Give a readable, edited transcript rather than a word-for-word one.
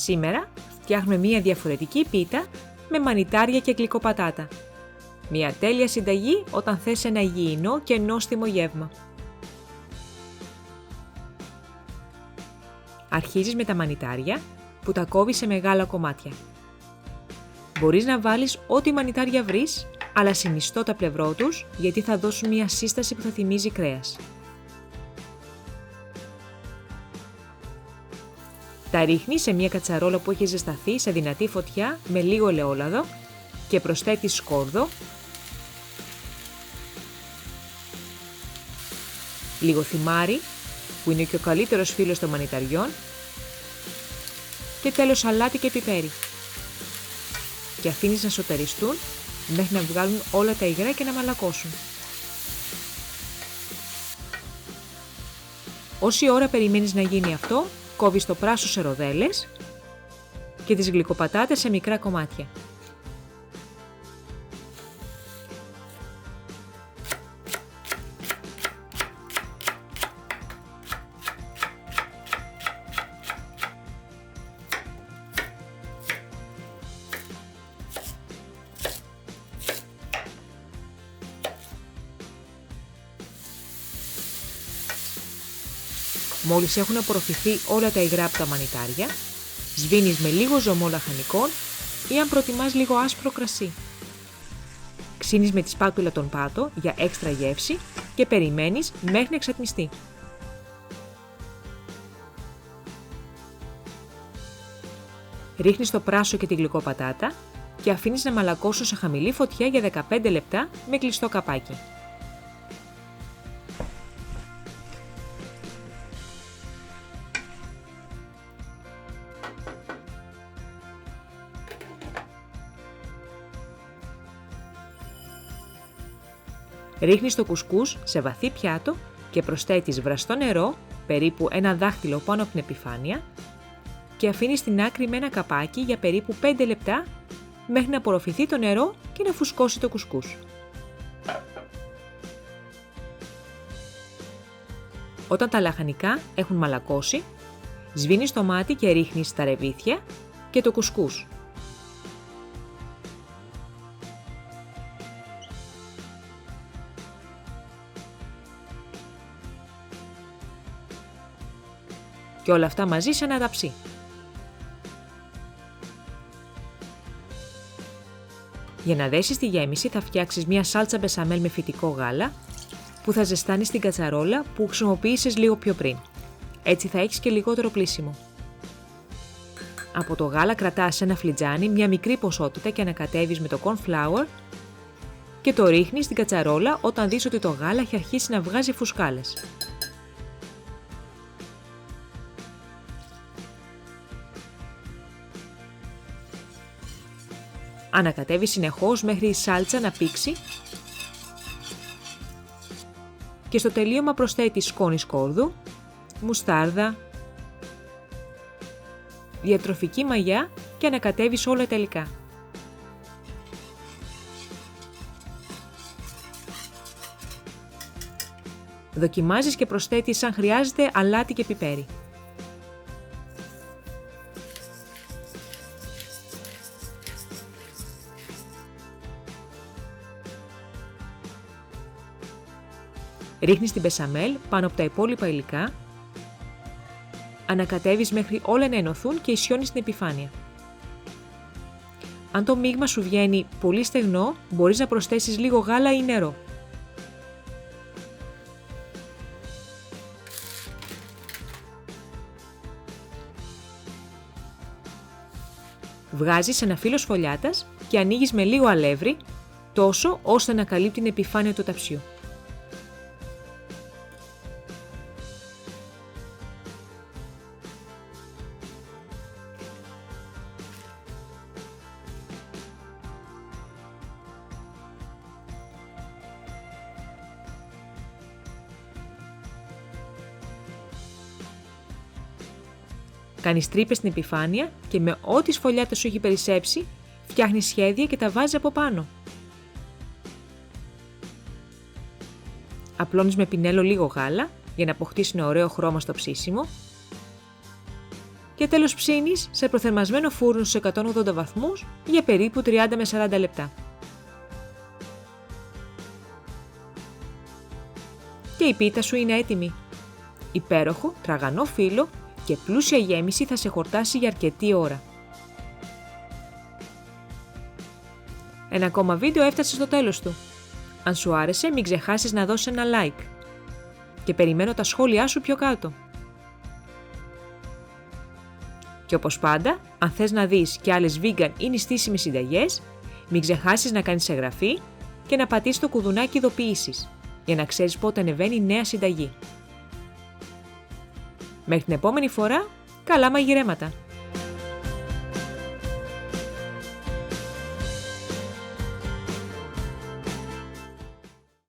Σήμερα φτιάχνουμε μία διαφορετική πίτα με μανιτάρια και γλυκοπατάτα. Μία τέλεια συνταγή όταν θες ένα υγιεινό και νόστιμο γεύμα. Αρχίζεις με τα μανιτάρια που τα κόβεις σε μεγάλα κομμάτια. Μπορείς να βάλεις ό,τι μανιτάρια βρεις, αλλά συνιστώ τα πλευρό τους γιατί θα δώσουν μία σύσταση που θα θυμίζει κρέας. Τα ρίχνεις σε μία κατσαρόλα που έχει ζεσταθεί σε δυνατή φωτιά με λίγο ελαιόλαδο και προσθέτεις σκόρδο, λίγο θυμάρι που είναι και ο καλύτερος φίλος των μανιταριών και τέλος αλάτι και πιπέρι. Και αφήνεις να σοταριστούν μέχρι να βγάλουν όλα τα υγρά και να μαλακώσουν. Όση ώρα περιμένεις να γίνει αυτό, κόβεις το πράσο σε ροδέλες και τις γλυκοπατάτες σε μικρά κομμάτια. Μόλις έχουν απορροφηθεί όλα τα υγρά από τα μανιτάρια, σβήνεις με λίγο ζωμό λαχανικών ή αν προτιμάς λίγο άσπρο κρασί. Ξύνεις με τη σπάτουλα τον πάτο για έξτρα γεύση και περιμένεις μέχρι να εξατμιστεί. Ρίχνεις το πράσο και τη γλυκοπατάτα και αφήνεις να μαλακώσουν σε χαμηλή φωτιά για 15 λεπτά με κλειστό καπάκι. Ρίχνεις το κουσκούς σε βαθύ πιάτο και προσθέτεις βραστό νερό, περίπου ένα δάχτυλο πάνω από την επιφάνεια και αφήνεις στην άκρη με ένα καπάκι για περίπου 5 λεπτά μέχρι να απορροφηθεί το νερό και να φουσκώσει το κουσκούς. Όταν τα λαχανικά έχουν μαλακώσει, σβήνεις το μάτι και ρίχνεις τα ρεβίθια και το κουσκούς. Και όλα αυτά μαζί σε ένα ταψί. Για να δέσεις τη γέμιση θα φτιάξεις μια σάλτσα μπεσαμέλ με φυτικό γάλα που θα ζεστάνεις στην κατσαρόλα που χρησιμοποίησες λίγο πιο πριν. Έτσι θα έχεις και λιγότερο πλύσιμο. Από το γάλα κρατάς σε ένα φλιτζάνι μια μικρή ποσότητα και ανακατεύεις με το corn flour και το ρίχνεις στην κατσαρόλα όταν δεις ότι το γάλα έχει αρχίσει να βγάζει φουσκάλες. Ανακατεύει συνεχώς μέχρι η σάλτσα να πήξει και στο τελείωμα προσθέτει σκόνη σκόρδου, μουστάρδα, διατροφική μαγιά και ανακατεύεις όλα τα υλικά. Δοκιμάζεις και προσθέτεις αν χρειάζεται αλάτι και πιπέρι. Ρίχνεις την μπεσαμέλ πάνω από τα υπόλοιπα υλικά, ανακατεύεις μέχρι όλα να ενωθούν και ισιώνεις την επιφάνεια. Αν το μείγμα σου βγαίνει πολύ στεγνό, μπορείς να προσθέσεις λίγο γάλα ή νερό. Βγάζεις ένα φύλλο σφολιάτας και ανοίγεις με λίγο αλεύρι, τόσο ώστε να καλύπτει την επιφάνεια του ταψιού. Κάνεις τρύπες στην επιφάνεια και με ό,τι σφολιάτα σου έχει περισσέψει, φτιάχνεις σχέδια και τα βάζεις από πάνω. Απλώνεις με πινέλο λίγο γάλα για να αποκτήσει ένα ωραίο χρώμα στο ψήσιμο και τέλος ψήνεις σε προθερμασμένο φούρνο στους 180 βαθμούς για περίπου 30 με 40 λεπτά. Και η πίτα σου είναι έτοιμη. Υπέροχο, τραγανό φύλλο και πλούσια γέμιση θα σε χορτάσει για αρκετή ώρα. Ένα ακόμα βίντεο έφτασε στο τέλος του. Αν σου άρεσε, μην ξεχάσεις να δώσεις ένα like. Και περιμένω τα σχόλιά σου πιο κάτω. Και όπως πάντα, αν θες να δεις και άλλες vegan ή νηστίσιμες συνταγές, μην ξεχάσεις να κάνεις εγγραφή και να πατήσεις το κουδουνάκι ειδοποιήσεις, για να ξέρεις πότε ανεβαίνει νέα συνταγή. Μέχρι την επόμενη φορά, καλά μαγειρέματα!